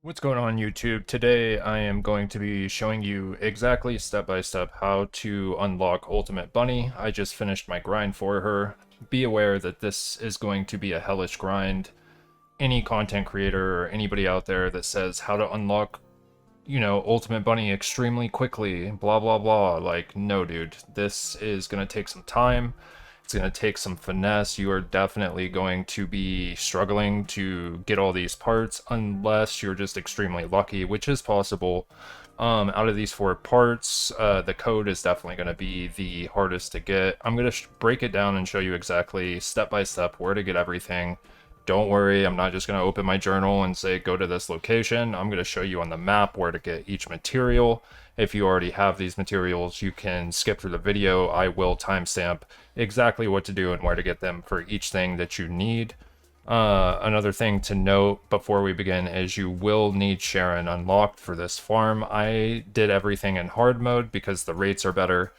What's going on YouTube? Today I am going to be showing you exactly step by step how to unlock Ultimate Bunny. I just finished my grind for her. Be aware that this is going to be a hellish grind. Any content creator or anybody out there that says how to unlock, Ultimate Bunny extremely quickly, blah blah blah, like, no dude, this is gonna take some time. It's going to take some finesse. You are definitely going to be struggling to get all these parts unless you're just extremely lucky, which is possible. Out of these four parts, the code is definitely going to be the hardest to get. I'm going to break it down and show you exactly step by step where to get everything. Don't worry, I'm not just going to open my journal and say go to this location. I'm going to show you on the map where to get each material. If you already have these materials, you can skip through the video. I will timestamp exactly what to do and where to get them for each thing that you need. Another thing to note before we begin is you will need Sharon unlocked for this farm. I did everything in hard mode because the rates are better.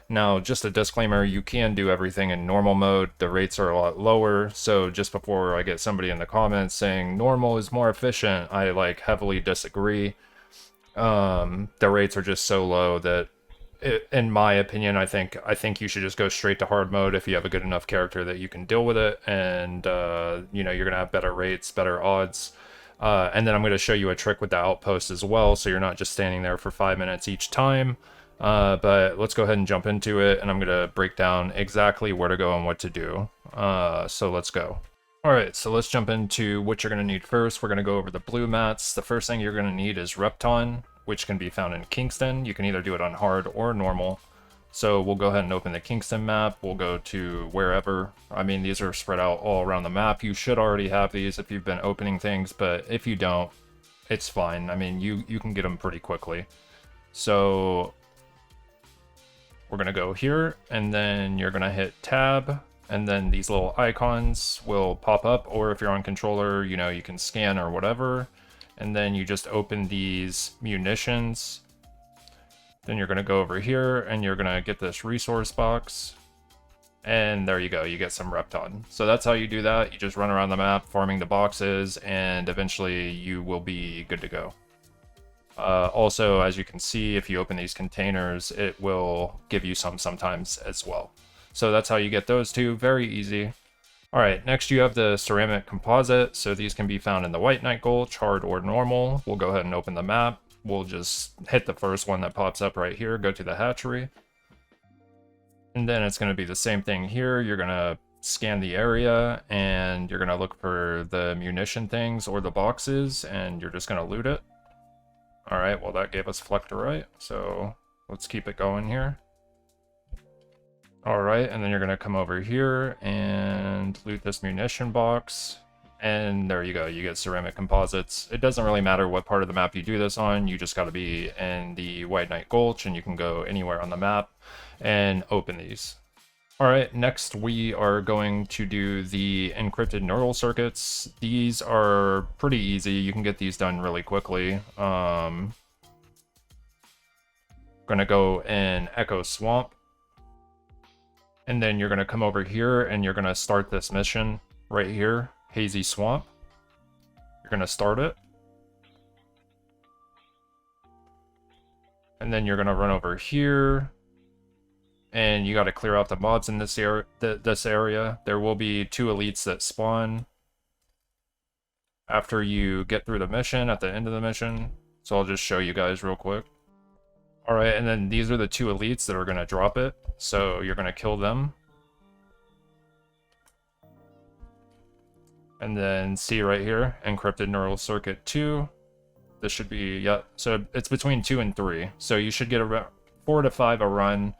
Now, just a disclaimer, you can do everything in normal mode. The rates are a lot lower, so just before I get somebody in the comments saying normal is more efficient, I heavily disagree. The rates are just so low that in my opinion, I think you should just go straight to hard mode if you have a good enough character that you can deal with it, and you're gonna have better rates, better odds. And then I'm going to show you a trick with the outpost as well, so you're not just standing there for 5 minutes each time. But let's go ahead and jump into it, and I'm going to break down exactly where to go and what to do. So let's go. Alright, so let's jump into what you're going to need first. We're going to go over the blue mats. The first thing you're going to need is Repton, which can be found in Kingston. You can either do it on hard or normal. So we'll go ahead and open the Kingston map. We'll go to wherever. I mean, these are spread out all around the map. You should already have these if you've been opening things, but if you don't, it's fine. I mean, you can get them pretty quickly. So we're going to go here, and then you're going to hit tab, and then these little icons will pop up, or if you're on controller, you can scan or whatever, and then you just open these munitions. Then you're going to go over here, and you're going to get this resource box, and there you go, you get some Repton. So that's how you do that. You just run around the map farming the boxes, and eventually you will be good to go. Also, as you can see, if you open these containers, it will give you some sometimes as well. So that's how you get those two, very easy. Alright, next you have the ceramic composite. So these can be found in the White Knight Gulch, hard or normal. We'll go ahead and open the map. We'll just hit the first one that pops up right here, go to the hatchery. And then it's going to be the same thing here. You're going to scan the area, and you're going to look for the munition things or the boxes, and you're just going to loot it. Alright, well that gave us Flectorite, so let's keep it going here. Alright, and then you're going to come over here and loot this munition box. And there you go, you get ceramic composites. It doesn't really matter what part of the map you do this on, you just got to be in the White Knight Gulch, and you can go anywhere on the map and open these. Alright, next we are going to do the encrypted neural circuits. These are pretty easy, you can get these done really quickly. Gonna go in Echo Swamp. And then you're gonna come over here and you're gonna start this mission right here, Hazy Swamp. You're gonna start it. And then you're gonna run over here. And you got to clear out the mobs in this area. There will be 2 elites that spawn after you get through the mission, at the end of the mission. So I'll just show you guys real quick. Alright, and then these are the 2 elites that are going to drop it. So you're going to kill them. And then see right here, Encrypted Neural Circuit 2. This should be, yeah, so it's between 2 and 3. So you should get around 4 to 5 a run.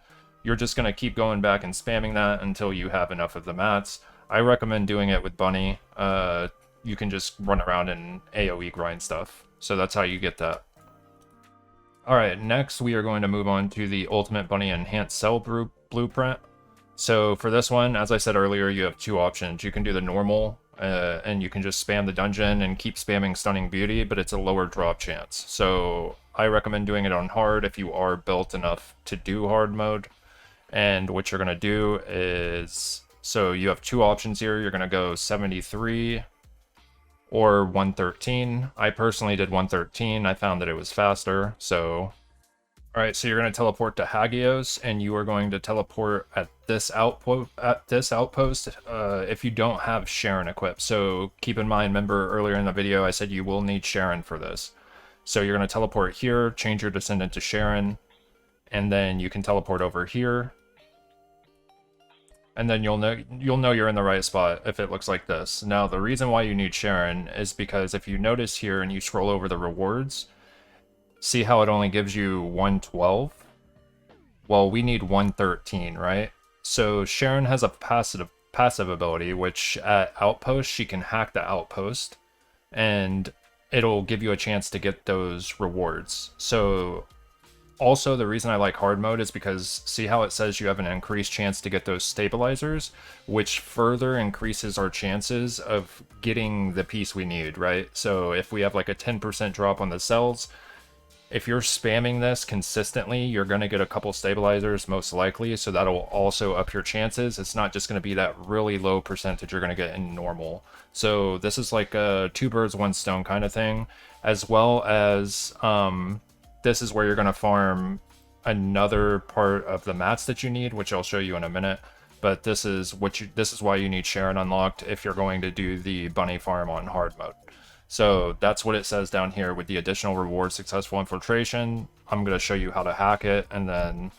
You're just going to keep going back and spamming that until you have enough of the mats. I recommend doing it with Bunny. You can just run around and AoE grind stuff. So that's how you get that. Alright, next we are going to move on to the Ultimate Bunny Enhanced Cell Blueprint. So for this one, as I said earlier, you have 2 options. You can do the normal, and you can just spam the dungeon and keep spamming Stunning Beauty, but it's a lower drop chance. So I recommend doing it on hard if you are built enough to do hard mode. And what you're going to do is, so you have 2 options here. You're going to go 73 or 113. I personally did 113. I found that it was faster. So, all right, so you're going to teleport to Hagios, and you are going to teleport at this outpost. If you don't have Sharon equipped. So keep in mind, remember earlier in the video I said you will need Sharon for this. So you're going to teleport here, change your descendant to Sharon, and then you can teleport over here. And then you'll know you're in the right spot if it looks like this. Now, the reason why you need Sharon is because if you notice here and you scroll over the rewards, see how it only gives you 112? Well, we need 113, right? So Sharon has a passive ability, which at Outpost, she can hack the Outpost, and it'll give you a chance to get those rewards. So also, the reason I like hard mode is because see how it says you have an increased chance to get those stabilizers, which further increases our chances of getting the piece we need, right? So if we have like a 10% drop on the cells, if you're spamming this consistently, you're going to get a couple stabilizers most likely, so that'll also up your chances. It's not just going to be that really low percentage you're going to get in normal. So this is like a two birds, one stone kind of thing, as well as this is where you're going to farm another part of the mats that you need, which I'll show you in a minute. But this is why you need Sharon unlocked if you're going to do the bunny farm on hard mode. So that's what it says down here with the additional reward successful infiltration. I'm going to show you how to hack it, and then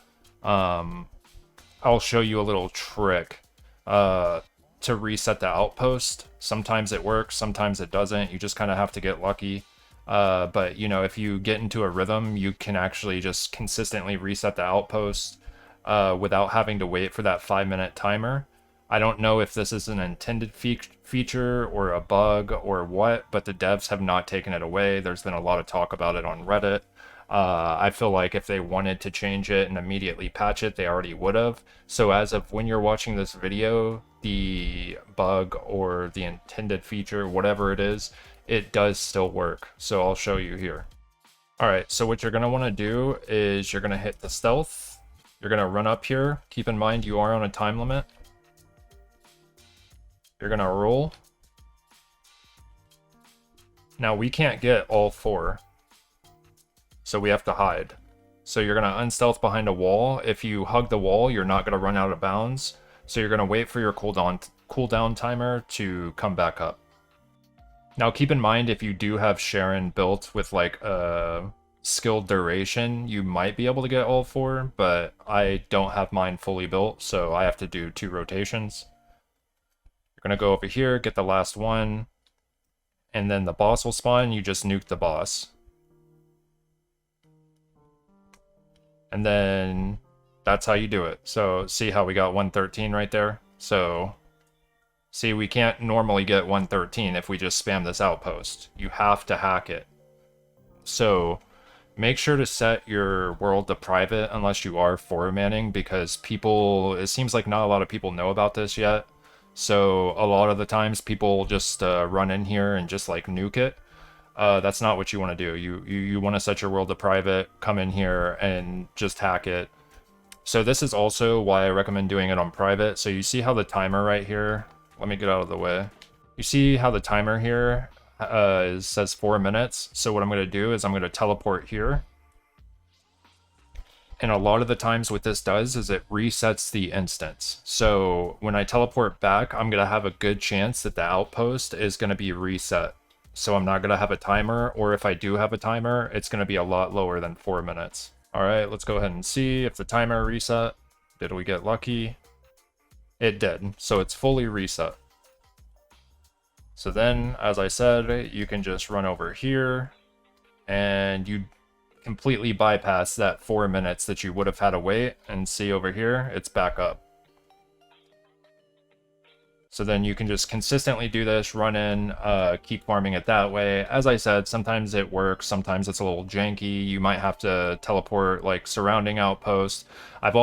I'll show you a little trick to reset the outpost. Sometimes it works, sometimes it doesn't. You just kind of have to get lucky. But you know, if you get into a rhythm, you can actually just consistently reset the outpost without having to wait for that 5-minute timer. I don't know if this is an intended feature or a bug or what, but the devs have not taken it away. There's been a lot of talk about it on Reddit. I feel like if they wanted to change it and immediately patch it, they already would have. So as of when you're watching this video, the bug or the intended feature, whatever it is, it does still work. So I'll show you here. All right, so what you're gonna wanna do is you're gonna hit the stealth. You're gonna run up here. Keep in mind you are on a time limit. You're gonna roll. Now we can't get all 4, so we have to hide. So you're gonna unstealth behind a wall. If you hug the wall, you're not gonna run out of bounds. So you're gonna wait for your cooldown timer to come back up. Now keep in mind if you do have Sharon built with like a skilled duration, you might be able to get all 4, but I don't have mine fully built, so I have to do 2 rotations. You're gonna go over here, get the last one, and then the boss will spawn, you just nuke the boss. And then that's how you do it. So see how we got 113 right there? So see, we can't normally get 113 if we just spam this outpost. You have to hack it. So make sure to set your world to private unless you are formatting, because it seems like not a lot of people know about this yet. So a lot of the times people just run in here and just like nuke it. That's not what you want to do. You want to set your world to private, come in here and just hack it. So this is also why I recommend doing it on private. So you see how the timer right here, let me get out of the way. You see how the timer here says 4 minutes. So what I'm going to do is I'm going to teleport here. And a lot of the times what this does is it resets the instance. So when I teleport back, I'm going to have a good chance that the outpost is going to be reset. So I'm not going to have a timer, or if I do have a timer, it's going to be a lot lower than 4 minutes. All right, let's go ahead and see if the timer reset. Did we get lucky? It did, so it's fully reset. So then, as I said, you can just run over here and you completely bypass that 4 minutes that you would have had to wait, and see over here, it's back up. So then you can just consistently do this, run in, keep farming it that way. As I said, sometimes it works, sometimes it's a little janky. You might have to teleport like surrounding outposts. I've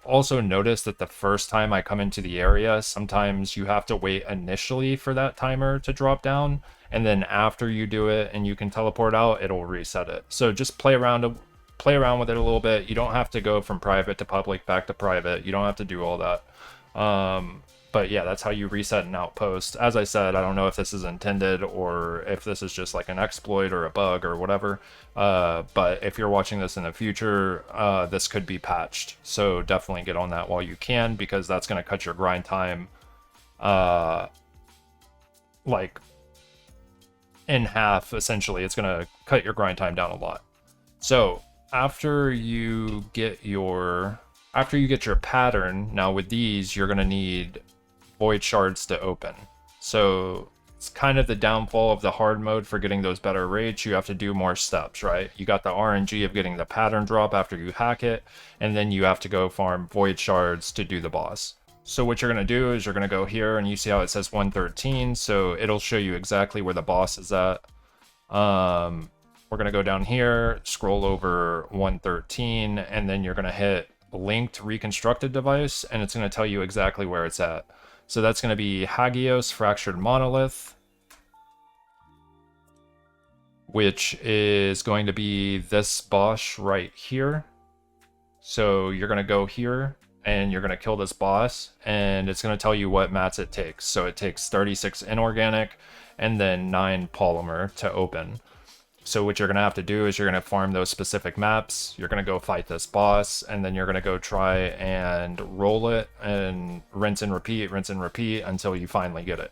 also noticed that the first time I come into the area, sometimes you have to wait initially for that timer to drop down, and then after you do it and you can teleport out, it'll reset it. So just play around with it a little bit. You don't have to go from private to public back to private. You don't have to do all that. But yeah, that's how you reset an outpost. As I said, I don't know if this is intended or if this is just like an exploit or a bug or whatever. But if you're watching this in the future, this could be patched. So definitely get on that while you can, because that's going to cut your grind time like in half, essentially. It's going to cut your grind time down a lot. So after you get your pattern, now with these, you're going to need void shards to open. So it's kind of the downfall of the hard mode for getting those better rates. You have to do more steps, right? You got the RNG of getting the pattern drop after you hack it, and then you have to go farm void shards to do the boss. So what you're going to do is you're going to go here, and you see how it says 113, so it'll show you exactly where the boss is at. We're going to go down here, scroll over 113, and then you're going to hit linked reconstructed device, and it's going to tell you exactly where it's at. So that's going to be Hagios Fractured Monolith, which is going to be this boss right here. So you're going to go here, and you're going to kill this boss, and it's going to tell you what mats it takes. So it takes 36 inorganic, and then 9 polymer to open. So what you're going to have to do is you're going to farm those specific maps, you're going to go fight this boss, and then you're going to go try and roll it and rinse and repeat until you finally get it.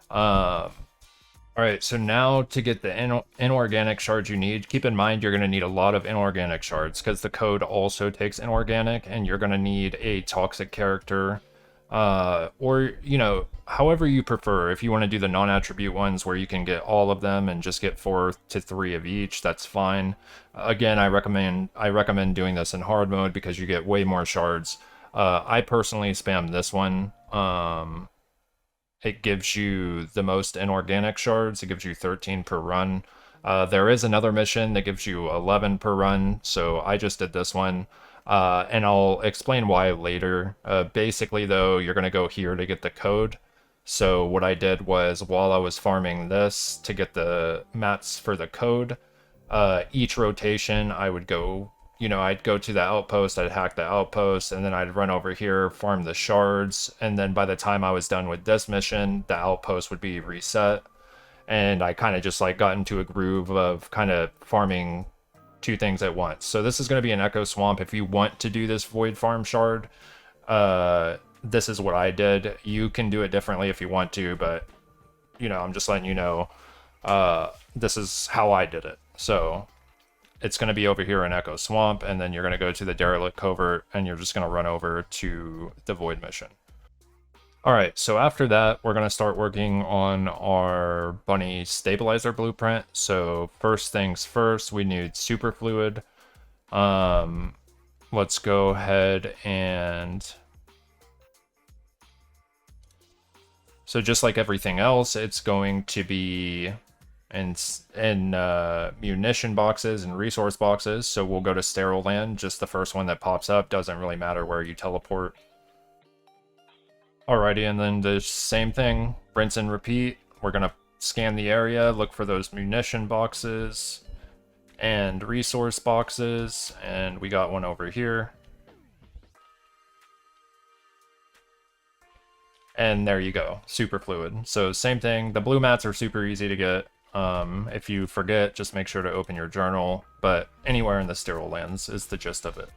Alright, so now to get the inorganic shards you need, keep in mind you're going to need a lot of inorganic shards, because the code also takes inorganic, and you're going to need a toxic character, or, you know, however you prefer. If you want to do the non-attribute ones where you can get all of them and just get 4 to 3 of each, that's fine. Again, I recommend doing this in hard mode because you get way more shards. I personally spam this one. It gives you the most inorganic shards. It gives you 13 per run. There is another mission that gives you 11 per run, so I just did this one. And I'll explain why later. Basically, though, you're going to go here to get the code. So what I did was, while I was farming this to get the mats for the code, each rotation I would go, you know, I'd go to the outpost, I'd hack the outpost, and then I'd run over here, farm the shards, and then by the time I was done with this mission, the outpost would be reset. And I kind of just like got into a groove of kind of farming 2 things at once. So this is going to be an echo swamp. If you want to do this void farm shard, this is what I did. You can do it differently if you want to, but you know, I'm just letting you know, this is how I did it. So it's going to be over here in Echo Swamp, and then you're going to go to the Derelict Covert, and you're just going to run over to the Void mission. Alright, so after that, we're going to start working on our bunny stabilizer blueprint. So first things first, we need Superfluid. Let's go ahead and... So just like everything else, it's going to be in munition boxes and resource boxes. So we'll go to Sterile Land, just the first one that pops up. Doesn't really matter where you teleport. Alrighty, and then the same thing, rinse and repeat. We're going to scan the area, look for those munition boxes and resource boxes, and we got one over here. And there you go, Superfluid. So same thing, the blue mats are super easy to get. If you forget, just make sure to open your journal, but anywhere in the Sterile Lands is the gist of it.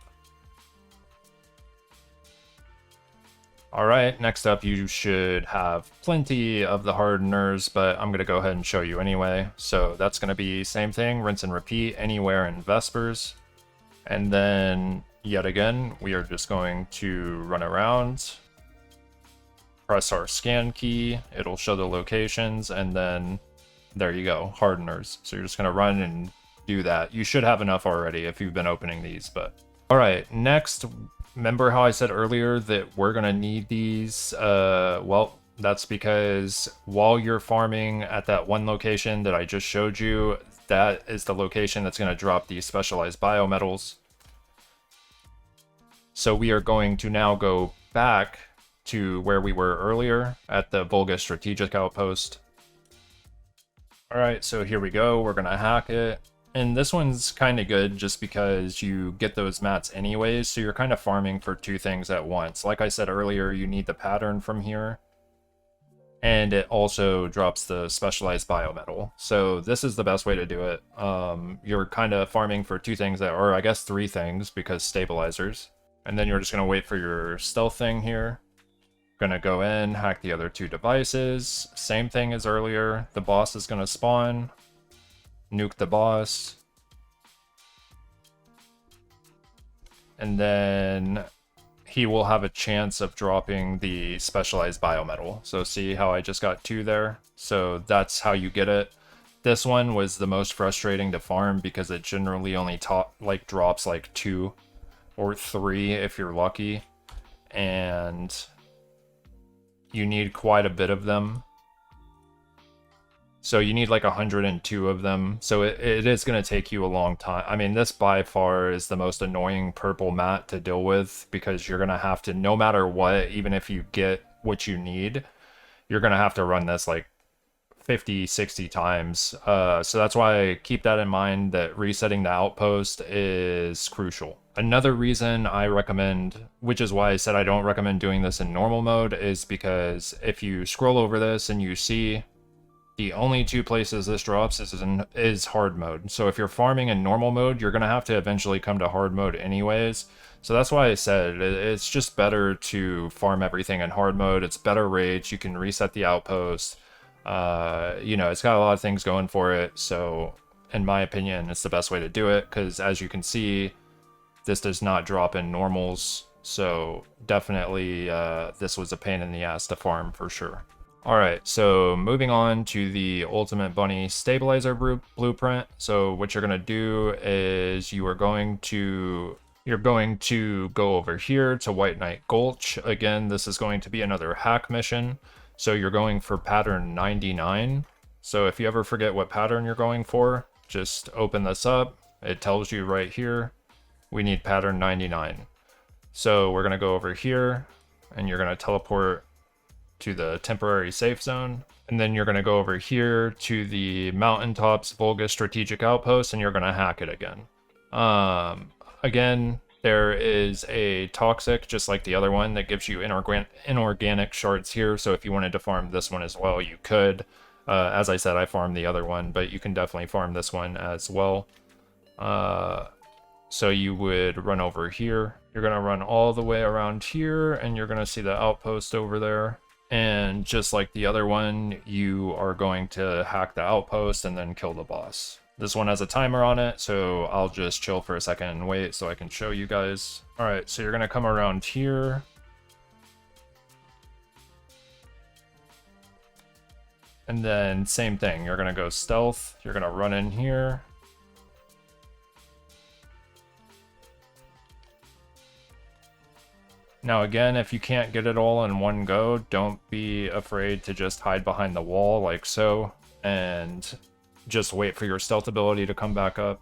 Alright, next up you should have plenty of the Hardeners, but I'm going to go ahead and show you anyway. So that's going to be same thing, rinse and repeat anywhere in Vespers. And then, yet again, we are just going to run around, press our scan key, it'll show the locations, and then there you go, Hardeners. So you're just going to run and do that. You should have enough already if you've been opening these, but... Alright, next, remember how I said earlier that we're going to need these? Well, that's because while you're farming at that one location that I just showed you, that is the location that's going to drop these specialized biometals. So we are going to now go back to where we were earlier at the Volga Strategic Outpost. Alright, so here we go, we're gonna hack it. And this one's kind of good just because you get those mats anyways, so you're kind of farming for 2 things at once. Like I said earlier, you need the pattern from here. and it also drops the specialized biometal. So this is the best way to do it. You're kind of farming for two things, or I guess three things, because stabilizers. And then you're just going to wait for your stealth thing here. Gonna go in, hack the other two devices. Same thing as earlier. The boss is gonna spawn. Nuke the boss. And then he will have a chance of dropping the specialized biometal. So see how I just got two there? So that's how you get it. This one was the most frustrating to farm because it generally only drops like 2 or 3 if you're lucky. And you need quite a bit of them. So you need like 102 of them. So it is going to take you a long time. I mean, this by far is the most annoying purple mat to deal with because you're going to have to, no matter what, even if you get what you need, you're going to have to run this like 50, 60 times. So that's why I keep that in mind, that resetting the outpost is crucial. Another reason I recommend, which is why I said I don't recommend doing this in normal mode, is because if you scroll over this and you see the only 2 places this drops is hard mode. So if you're farming in normal mode, you're going to have to eventually come to hard mode anyways. So that's why I said it's just better to farm everything in hard mode. It's better rates. You can reset the outpost. You know, it's got a lot of things going for it. So in my opinion, it's the best way to do it because as you can see, this does not drop in normals. So definitely this was a pain in the ass to farm for sure. Alright, so moving on to the Ultimate Bunny Stabilizer blueprint. So what you're going to do is you're going to go over here to White Knight Gulch. Again, this is going to be another hack mission. So you're going for pattern 99. So if you ever forget what pattern you're going for, just open this up. It tells you right here, we need pattern 99. So we're going to go over here and you're going to teleport to the temporary safe zone. And then you're going to go over here to the Mountaintops Volga Strategic Outpost and you're going to hack it again. Again, there is a toxic, just like the other one, that gives you inorganic shards here. So if you wanted to farm this one as well, you could. As I said, I farmed the other one, but you can definitely farm this one as well. So you would run over here. You're going to run all the way around here and you're going to see the outpost over there. And just like the other one, you are going to hack the outpost and then kill the boss. This one has a timer on it, so I'll just chill for a second and wait so I can show you guys. Alright, so you're going to come around here. And then same thing, you're going to go stealth. You're going to run in here. Now again, if you can't get it all in one go, don't be afraid to just hide behind the wall like so, and just wait for your stealth ability to come back up.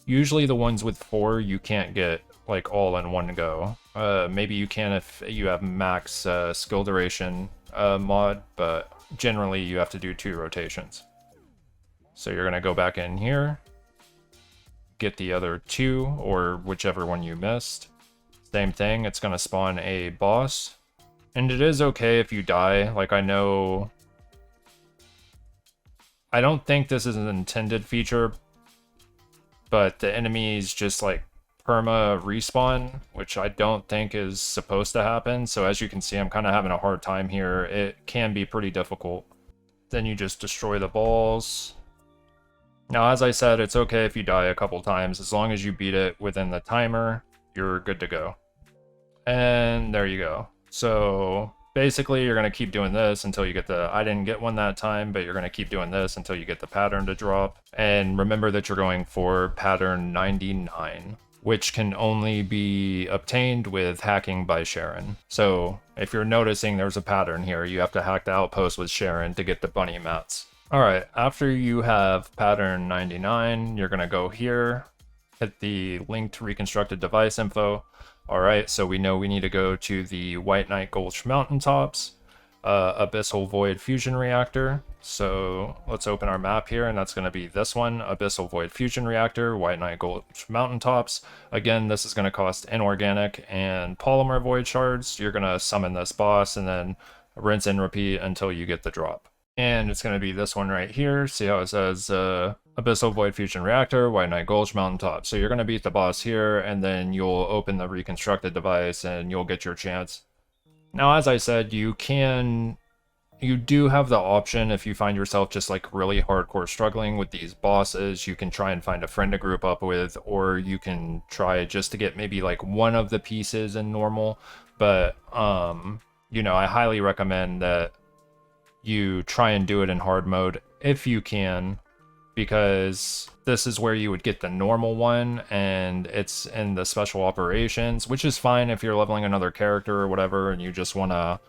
Usually the ones with 4 you can't get like all in one go. Maybe you can if you have max skill duration mod, but generally you have to do 2 rotations. So you're gonna go back in here, get the other 2 or whichever one you missed. Same thing, it's going to spawn a boss. And it is okay if you die. Like, I know... I don't think this is an intended feature, but the enemies just, like, perma respawn, which I don't think is supposed to happen. So as you can see, I'm kind of having a hard time here. It can be pretty difficult. Then you just destroy the balls. Now, as I said, it's okay if you die a couple times. As long as you beat it within the timer, you're good to go. And there you go. So basically you're going to keep doing this until you get the, I didn't get one that time, but you're going to keep doing this until you get the pattern to drop. And remember that you're going for pattern 99, which can only be obtained with hacking by Sharon. So if you're noticing there's a pattern here, you have to hack the outpost with Sharon to get the bunny mats. Alright, after you have pattern 99, you're going to go here, hit the linked reconstructed device info. Alright, so we know we need to go to the White Knight Gulch Mountaintops, Abyssal Void Fusion Reactor. So let's open our map here, and that's going to be this one, Abyssal Void Fusion Reactor, White Knight Gulch Mountaintops. Again, this is going to cost inorganic and polymer void shards. You're going to summon this boss and then rinse and repeat until you get the drop. And it's going to be this one right here. See how it says Abyssal Void Fusion Reactor, White Knight Gulch, Mountaintop. So you're going to beat the boss here, and then you'll open the reconstructed device, and you'll get your chance. Now, as I said, you do have the option if you find yourself just like really hardcore struggling with these bosses, you can try and find a friend to group up with, or you can try just to get maybe like one of the pieces in normal. But, you know, I highly recommend that you try and do it in hard mode if you can, because this is where you would get the normal one, and it's in the special operations, which is fine if you're leveling another character or whatever and you just want to,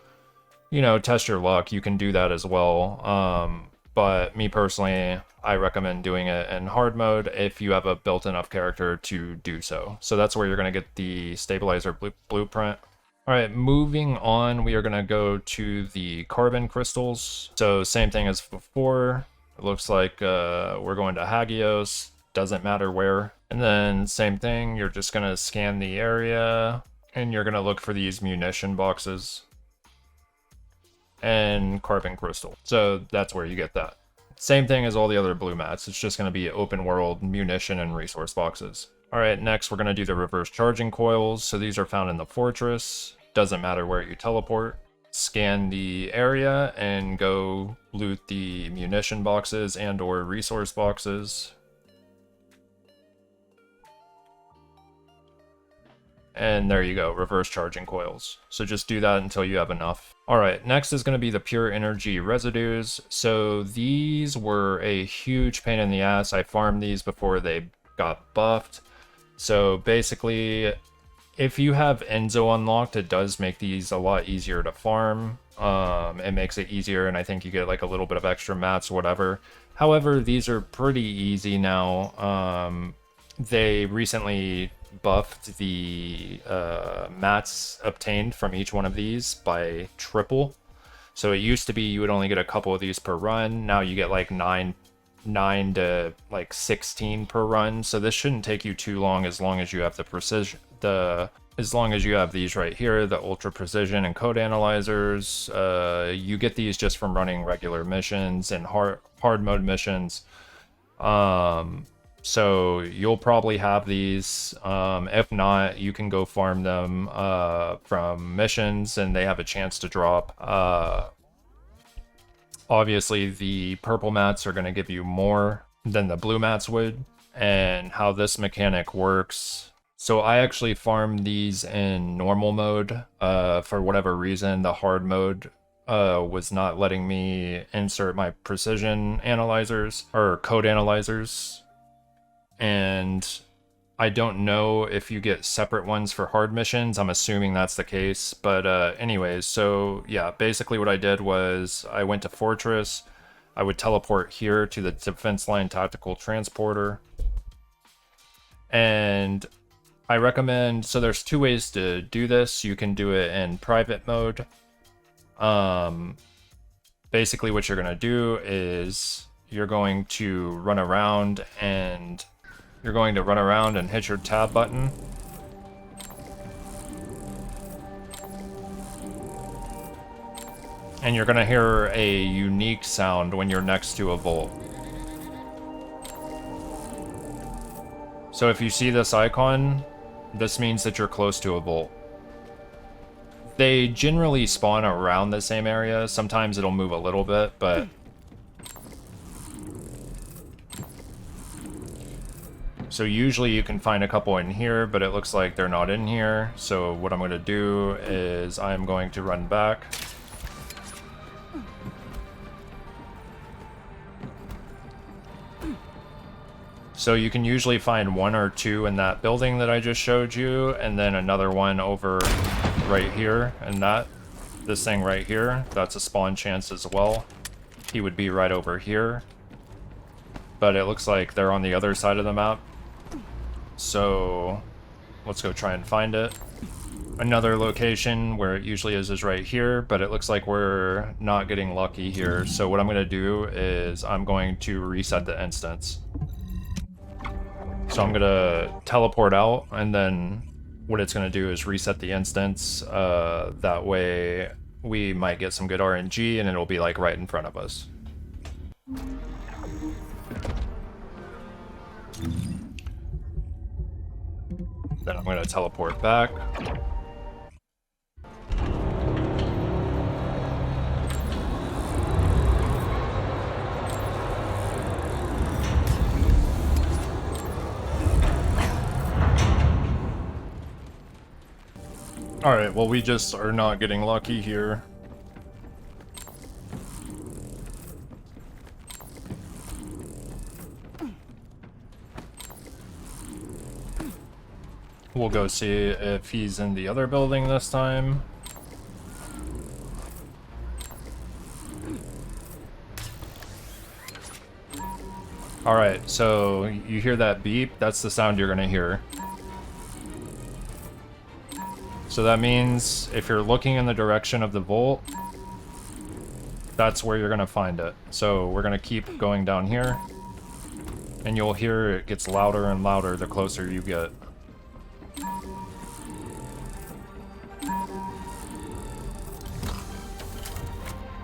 you know, test your luck. You can do that as well. But me personally, I recommend doing it in hard mode if you have a built enough character to do so. So that's where you're going to get the stabilizer blueprint. All right, moving on, we are going to go to the carbon crystals. So same thing as before. It looks like we're going to Hagios, doesn't matter where. And then same thing, you're just going to scan the area, and you're going to look for these munition boxes and carbon crystal. So that's where you get that. Same thing as all the other blue mats. It's just going to be open world munition and resource boxes. All right, next we're going to do the reverse charging coils. So these are found in the fortress. Doesn't matter where you teleport. Scan the area and go loot the munition boxes and or resource boxes. And there you go, reverse charging coils. So just do that until you have enough. All right, next is going to be the pure energy residues. So these were a huge pain in the ass. I farmed these before they got buffed. So basically, if you have Enzo unlocked, it does make these a lot easier to farm. It makes it easier, and I think you get like a little bit of extra mats or whatever. However, these are pretty easy now. They recently buffed the mats obtained from each one of these by triple. So it used to be you would only get a couple of these per run. Now you get like 9 to like 16 per run. So this shouldn't take you too long as long as you have the precision. As long as you have these right here, the ultra precision and code analyzers. You get these just from running regular missions and hard mode missions. So you'll probably have these. If not, you can go farm them from missions, and they have a chance to drop. Obviously, the purple mats are going to give you more than the blue mats would. And how this mechanic works. So I actually farmed these in normal mode. For whatever reason, the hard mode was not letting me insert my precision analyzers or code analyzers. And I don't know if you get separate ones for hard missions. I'm assuming that's the case. But anyways, so yeah, basically what I did was I went to Fortress. I would teleport here to the defense line tactical transporter. And I recommend, so there's two ways to do this. You can do it in private mode. Basically what you're going to do is you're going to run around and hit your tab button. And you're going to hear a unique sound when you're next to a vault. So if you see this icon, this means that you're close to a vault. They generally spawn around the same area. Sometimes it'll move a little bit, but... So usually you can find a couple in here, but it looks like they're not in here. So what I'm going to do is I'm going to run back. So you can usually find one or two in that building that I just showed you, and then another one over right here, and this thing right here, that's a spawn chance as well. He would be right over here. But it looks like they're on the other side of the map. So let's go try and find it. Another location where it usually is right here, but it looks like we're not getting lucky here. So what I'm going to do is I'm going to reset the instance. So I'm going to teleport out, and then what it's going to do is reset the instance. That way we might get some good RNG and it'll be like right in front of us. Then I'm gonna teleport back. Alright, well we just are not getting lucky here. We'll go see if he's in the other building this time. Alright, so you hear that beep? That's the sound you're gonna hear. So that means if you're looking in the direction of the vault, that's where you're gonna find it. So we're gonna keep going down here, and you'll hear it gets louder and louder the closer you get.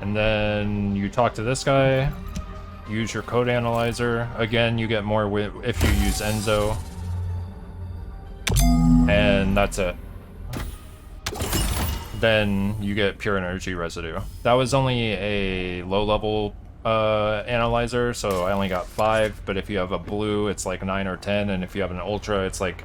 And then you talk to this guy, use your code analyzer. Again, you get more if you use Enzo. And that's it. Then you get pure energy residue. That was only a low-level analyzer, so I only got 5, but if you have a blue, it's like 9 or 10, and if you have an ultra, it's like,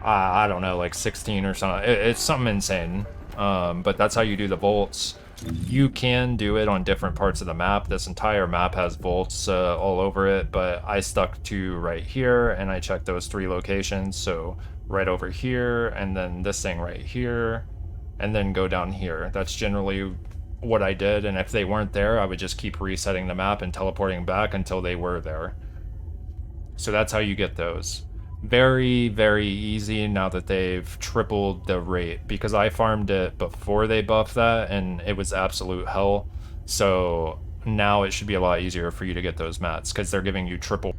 I don't know, like 16 or something. It's something insane. But that's how you do the volts. You can do it on different parts of the map. This entire map has volts all over it, but I stuck to right here, and I checked those 3 locations, so right over here, and then this thing right here, and then go down here. That's generally what I did, and if they weren't there, I would just keep resetting the map and teleporting back until they were there. So that's how you get those. Very, very easy now that they've tripled the rate, because I farmed it before they buffed that, and it was absolute hell. So now it should be a lot easier for you to get those mats, because they're giving you triple.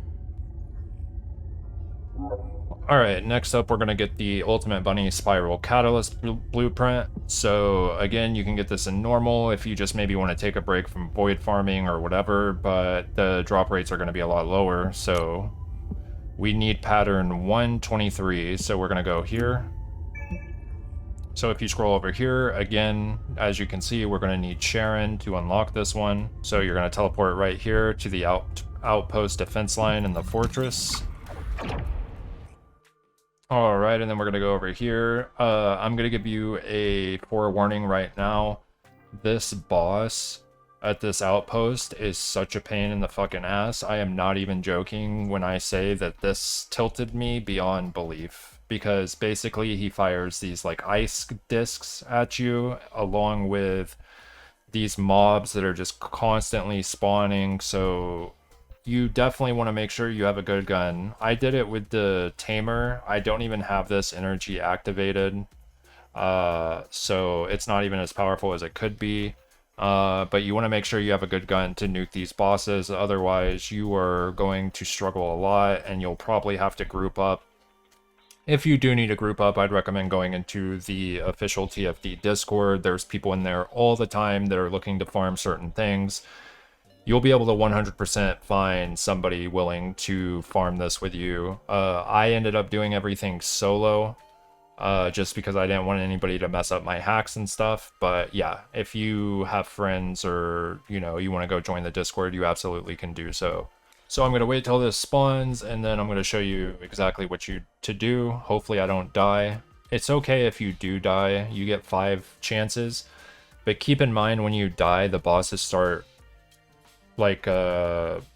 Alright, next up we're going to get the Ultimate Bunny Spiral Catalyst Blueprint. So again, you can get this in normal if you just maybe want to take a break from void farming or whatever, but the drop rates are going to be a lot lower, so we need pattern 123, so we're going to go here. So if you scroll over here, again, as you can see, we're going to need Sharon to unlock this one. So you're going to teleport right here to the outpost defense line in the fortress. Alright, and then we're going to go over here. I'm going to give you a forewarning right now. This boss at this outpost is such a pain in the fucking ass. I am not even joking when I say that this tilted me beyond belief. Because basically he fires these like ice discs at you, along with these mobs that are just constantly spawning, so you definitely want to make sure you have a good gun. I did it with the Tamer. I don't even have this energy activated, so it's not even as powerful as it could be. But you want to make sure you have a good gun to nuke these bosses, otherwise you are going to struggle a lot, and you'll probably have to group up. If you do need to group up, I'd recommend going into the official TFD Discord. There's people in there all the time that are looking to farm certain things. You'll be able to 100% find somebody willing to farm this with you. I ended up doing everything solo, just because I didn't want anybody to mess up my hacks and stuff. But yeah, if you have friends or, you know, you want to go join the Discord, you absolutely can do so. So I'm going to wait till this spawns, and then I'm going to show you exactly what you to do. Hopefully I don't die. It's okay if you do die. You get 5 chances. But keep in mind, when you die, the bosses start like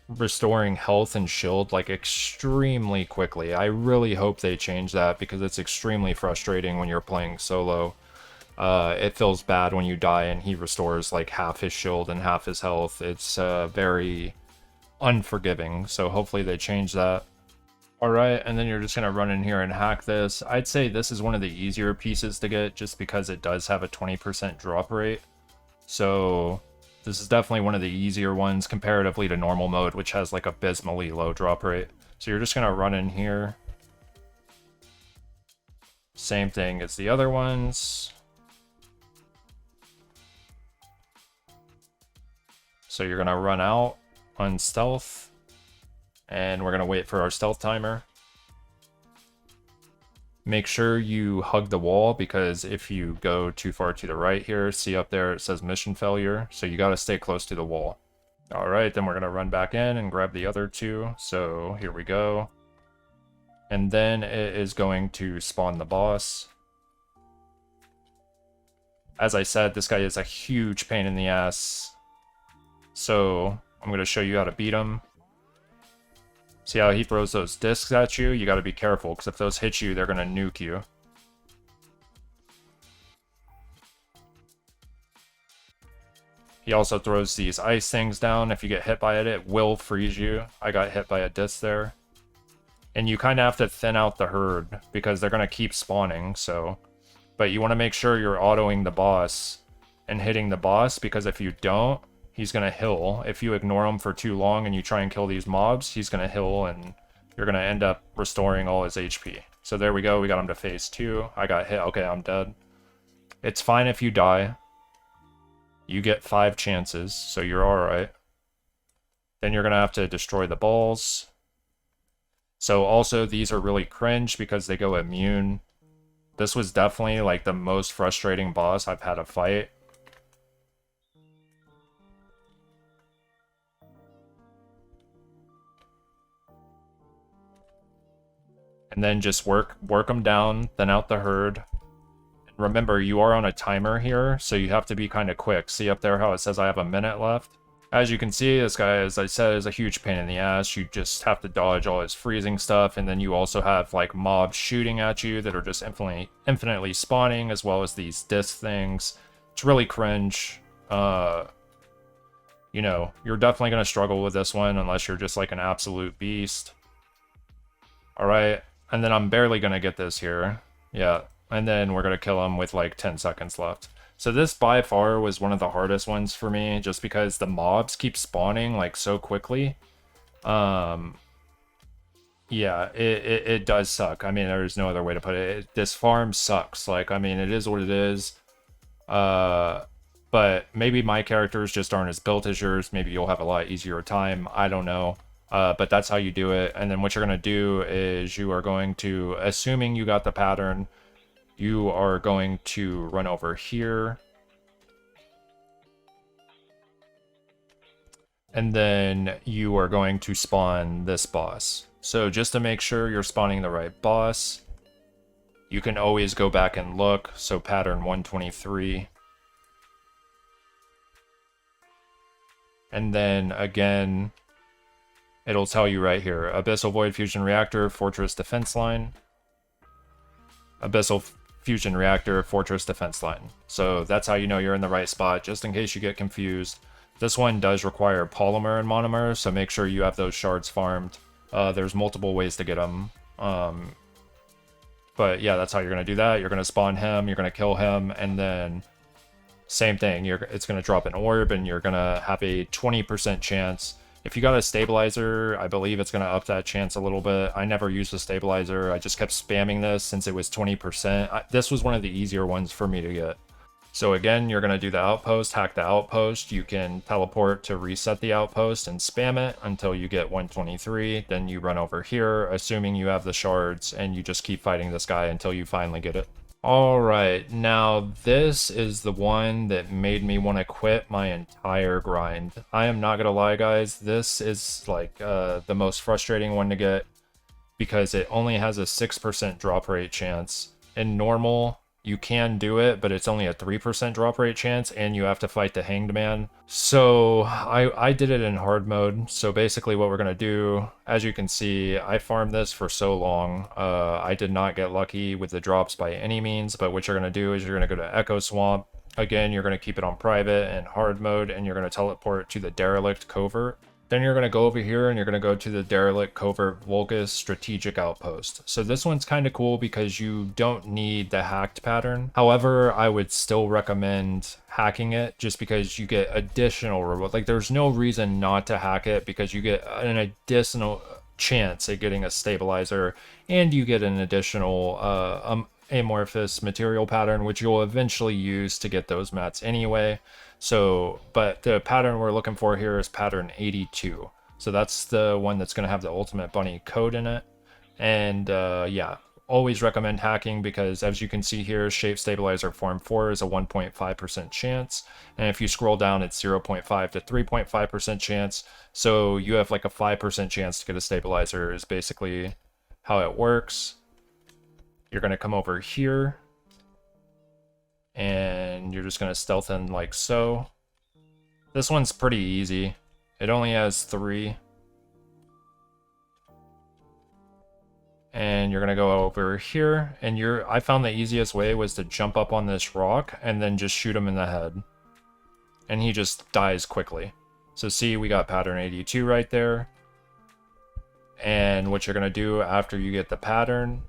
restoring health and shield like extremely quickly. I really hope they change that, because it's extremely frustrating when you're playing solo. It feels bad when you die and he restores like half his shield and half his health. It's very unforgiving, so hopefully they change that. Alright, and then you're just gonna run in here and hack this. I'd say this is one of the easier pieces to get, just because it does have a 20% drop rate. So this is definitely one of the easier ones comparatively to normal mode, which has like abysmally low drop rate. So you're just gonna run in here. Same thing as the other ones. So you're gonna run out on stealth, and we're gonna wait for our stealth timer. Make sure you hug the wall, because if you go too far to the right here, see up there it says mission failure, so you gotta stay close to the wall. Alright, then we're gonna run back in and grab the other two, so here we go. And then it is going to spawn the boss. As I said, this guy is a huge pain in the ass, so I'm gonna show you how to beat him. See how he throws those discs at you? You gotta be careful, because if those hit you, they're gonna nuke you. He also throws these ice things down. If you get hit by it, it will freeze you. I got hit by a disc there. And you kind of have to thin out the herd, because they're gonna keep spawning, so... But you want to make sure you're autoing the boss and hitting the boss, because if you don't, he's going to heal. If you ignore him for too long and you try and kill these mobs, he's going to heal and you're going to end up restoring all his HP. So there we go, we got him to phase 2. I got hit, okay, I'm dead. It's fine if you die. You get 5 chances, so you're alright. Then you're going to have to destroy the balls. So also, these are really cringe because they go immune. This was definitely like the most frustrating boss I've had to fight. And then just work them down, thin out the herd. And remember, you are on a timer here, so you have to be kind of quick. See up there how it says I have a minute left? As you can see, this guy, as I said, is a huge pain in the ass. You just have to dodge all his freezing stuff, and then you also have like mobs shooting at you that are just infinitely spawning, as well as these disc things. It's really cringe. You know, you're definitely going to struggle with this one unless you're just like an absolute beast. Alright, and then I'm barely going to get this here. Yeah, and then we're going to kill him with like 10 seconds left. So this by far was one of the hardest ones for me, just because the mobs keep spawning like so quickly. Yeah, it does suck. I mean, there's no other way to put it. This farm sucks. Like, I mean, it is what it is. But maybe my characters just aren't as built as yours. Maybe you'll have a lot easier time. I don't know. But that's how you do it. And then what you're going to do is you are going to, assuming you got the pattern, you are going to run over here. And then you are going to spawn this boss. So just to make sure you're spawning the right boss, you can always go back and look. So pattern 123. And then again, it'll tell you right here, Abyssal Void Fusion Reactor, Fortress Defense Line. Abyssal Fusion Reactor, Fortress Defense Line. So that's how you know you're in the right spot, just in case you get confused. This one does require polymer and monomer, so make sure you have those shards farmed. There's multiple ways to get them. But yeah, that's how you're going to do that. You're going to spawn him, you're going to kill him, and then same thing. It's going to drop an orb, and you're going to have a 20% chance. If you got a stabilizer, I believe it's going to up that chance a little bit. I never used a stabilizer. I just kept spamming this since it was 20%. This was one of the easier ones for me to get. So again, you're going to do the outpost, hack the outpost. You can teleport to reset the outpost and spam it until you get 123. Then you run over here, assuming you have the shards, and you just keep fighting this guy until you finally get it. Alright, now this is the one that made me want to quit my entire grind. I am not gonna lie, guys, this is like the most frustrating one to get, because it only has a 6% drop rate chance. In normal, you can do it, but it's only a 3% drop rate chance, and you have to fight the Hanged Man. So I did it in hard mode. So basically what we're gonna do, as you can see, I farmed this for so long. I did not get lucky with the drops by any means, but what you're gonna do is you're gonna go to Echo Swamp. Again, you're gonna keep it on private and hard mode, and you're gonna teleport to the Derelict Covert. Then you're going to go over here and you're going to go to the Derelict Covert Vulgus Strategic Outpost. So this one's kind of cool because you don't need the hacked pattern. However, I would still recommend hacking it just because you get additional reward. Like, there's no reason not to hack it because you get an additional chance at getting a stabilizer, and you get an additional amorphous material pattern, which you'll eventually use to get those mats anyway. So, but the pattern we're looking for here is pattern 82. So that's the one that's going to have the Ultimate Bunny code in it. And yeah, always recommend hacking because as you can see here, shape stabilizer form 4 is a 1.5% chance. And if you scroll down, it's 0.5 to 3.5% chance. So you have like a 5% chance to get a stabilizer is basically how it works. You're going to come over here and you're just going to stealth in like so. This one's pretty easy. It only has 3. And you're going to go over here and I found the easiest way was to jump up on this rock and then just shoot him in the head. And he just dies quickly. So see, we got pattern 82 right there. And what you're going to do after you get the pattern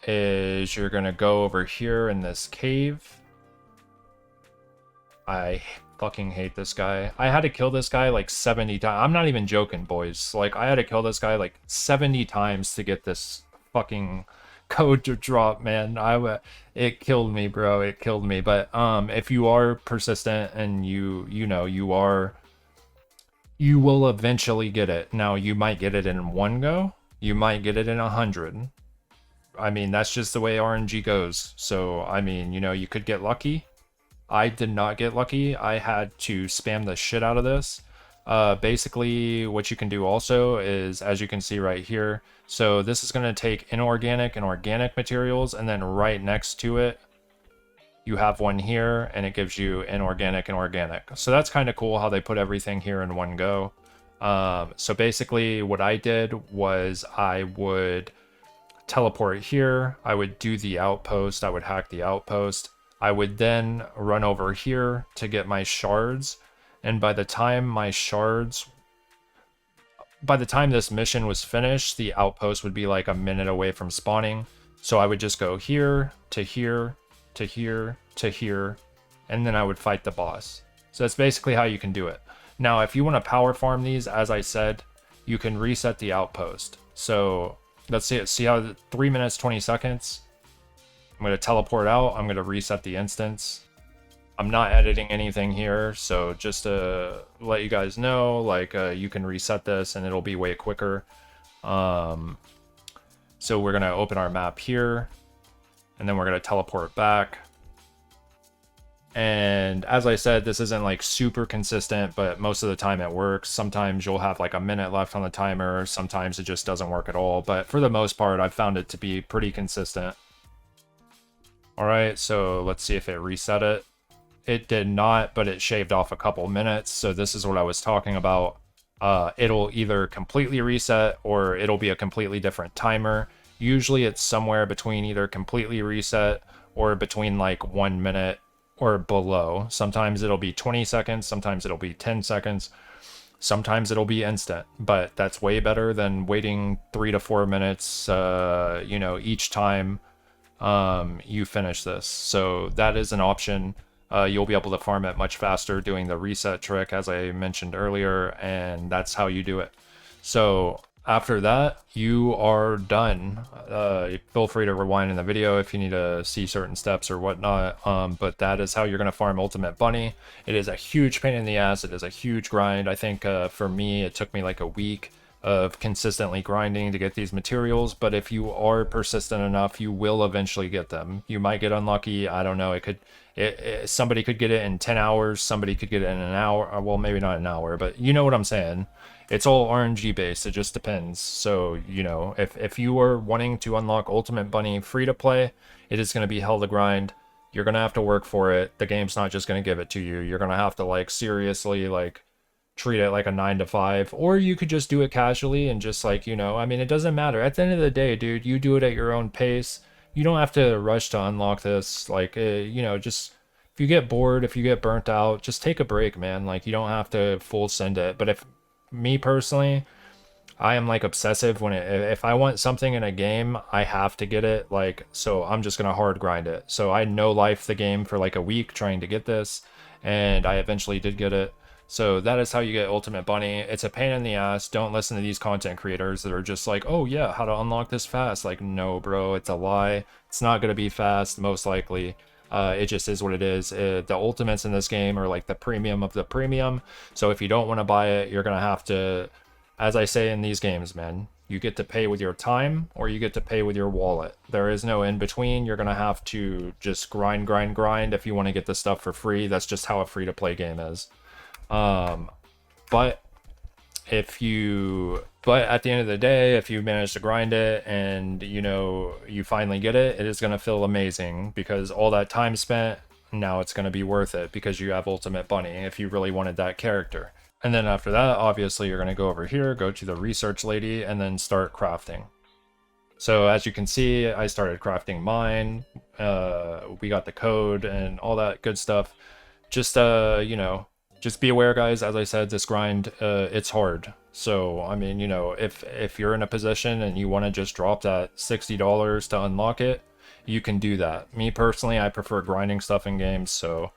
is you're going to go over here in this cave. I fucking hate this guy. I had to kill this guy like 70 times. I'm not even joking, boys. Like, I had to kill this guy like 70 times to get this fucking code to drop, man. It killed me, bro. It killed me. But if you are persistent and you will eventually get it. Now, you might get it in one go. You might get it in 100. I mean, that's just the way RNG goes. So, I mean, you could get lucky. I did not get lucky. I had to spam the shit out of this. Basically, what you can do also is, as you can see right here, so this is going to take inorganic and organic materials, and then right next to it, you have one here, and it gives you inorganic and organic. So that's kind of cool how they put everything here in one go. So basically, what I did was I would teleport here. I would do the outpost. I would hack the outpost. I would then run over here to get my shards, and by the time this mission was finished, the outpost would be like a minute away from spawning. So I would just go here, to here, to here, to here, and then I would fight the boss. So that's basically how you can do it. Now, if you want to power farm these, as I said, you can reset the outpost. So let's see how 3 minutes, 20 seconds. I'm going to teleport out. I'm going to reset the instance. I'm not editing anything here, so just to let you guys know, like, you can reset this and it'll be way quicker. So we're going to open our map here, and then we're going to teleport back. And as I said, this isn't like super consistent, but most of the time it works. Sometimes you'll have like a minute left on the timer. Sometimes it just doesn't work at all. But for the most part, I've found it to be pretty consistent. All right, so let's see if it reset it. It did not, but it shaved off a couple minutes. So this is what I was talking about. It'll either completely reset or it'll be a completely different timer. Usually it's somewhere between either completely reset or between like 1 minute or below. Sometimes it'll be 20 seconds, sometimes it'll be 10 seconds, sometimes it'll be instant, but that's way better than waiting 3 to 4 minutes, each time you finish this. So that is an option. You'll be able to farm it much faster doing the reset trick, as I mentioned earlier, and that's how you do it. So after that, you are done. Feel free to rewind in the video if you need to see certain steps or whatnot, but that is how you're going to farm Ultimate Bunny. It is a huge pain in the ass. It is a huge grind. I think for me, it took me like a week of consistently grinding to get these materials, but if you are persistent enough, you will eventually get them. You might get unlucky. I don't know. Somebody could get it in 10 hours. Somebody could get it in an hour. Well, maybe not an hour, but you know what I'm saying. It's all RNG based. It just depends. So, if you are wanting to unlock Ultimate Bunny free to play, it is going to be hell to grind. You're going to have to work for it. The game's not just going to give it to you. You're going to have to seriously treat it like a 9 to 5, or you could just do it casually and just I mean, it doesn't matter. At the end of the day, dude, you do it at your own pace. You don't have to rush to unlock this. Just if you get bored, if you get burnt out, just take a break, man. You don't have to full send it. But if me personally, I am obsessive when if I want something in a game, I have to get it. So I'm just gonna hard grind it. So I no life the game for a week trying to get this, and I eventually did get it. So that is how you get Ultimate Bunny. It's a pain in the ass. Don't listen to these content creators that are just like, oh yeah, how to unlock this fast. Like, no, bro, it's a lie. It's not going to be fast, most likely. It just is what it is. The ultimates in this game are like the premium of the premium. So if you don't want to buy it, you're going to have to, as I say in these games, man, you get to pay with your time or you get to pay with your wallet. There is no in between. You're going to have to just grind, grind, grind if you want to get the stuff for free. That's just how a free to play game is. But at the end of the day, if you manage to grind it and you finally get it, it is going to feel amazing because all that time spent, now it's going to be worth it because you have Ultimate Bunny if you really wanted that character. And then after that, obviously you're going to go over here, go to the research lady, and then start crafting. So as you can see, I started crafting mine. We got the code and all that good stuff. Just just be aware, guys. As I said, this grind, it's hard. So I mean, if you're in a position and you want to just drop that $60 to unlock it, you can do that. Me personally, I prefer grinding stuff in games, so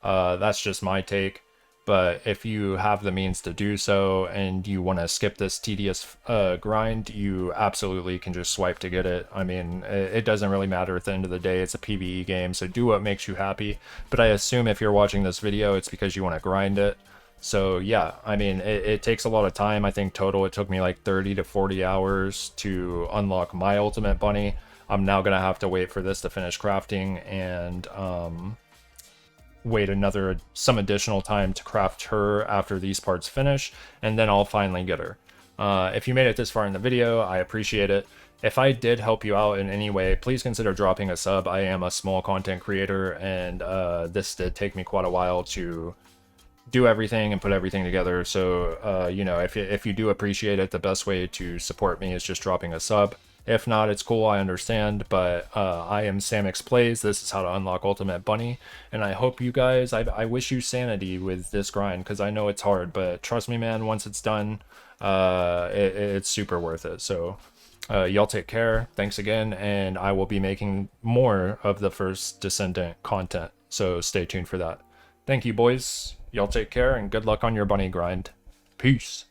that's just my take. But if you have the means to do so and you want to skip this tedious grind, you absolutely can just swipe to get it. I mean, it doesn't really matter at the end of the day. It's a PvE game, so do what makes you happy. But I assume if you're watching this video, it's because you want to grind it. So yeah, I mean, it takes a lot of time. I think total it took me like 30 to 40 hours to unlock my Ultimate Bunny. I'm now going to have to wait for this to finish crafting and wait some additional time to craft her after these parts finish, and then I'll finally get her. If you made it this far in the video, I appreciate it. If I did help you out in any way, please consider dropping a sub. I am a small content creator, and this did take me quite a while to do everything and put everything together. So, if you do appreciate it, the best way to support me is just dropping a sub. If not, it's cool, I understand, but I am Samix Plays. This is how to unlock Ultimate Bunny, and I hope you guys, I wish you sanity with this grind, because I know it's hard, but trust me, man, once it's done, it's super worth it. So, y'all take care, thanks again, and I will be making more of the First Descendant content, so stay tuned for that. Thank you, boys. Y'all take care, and good luck on your bunny grind. Peace.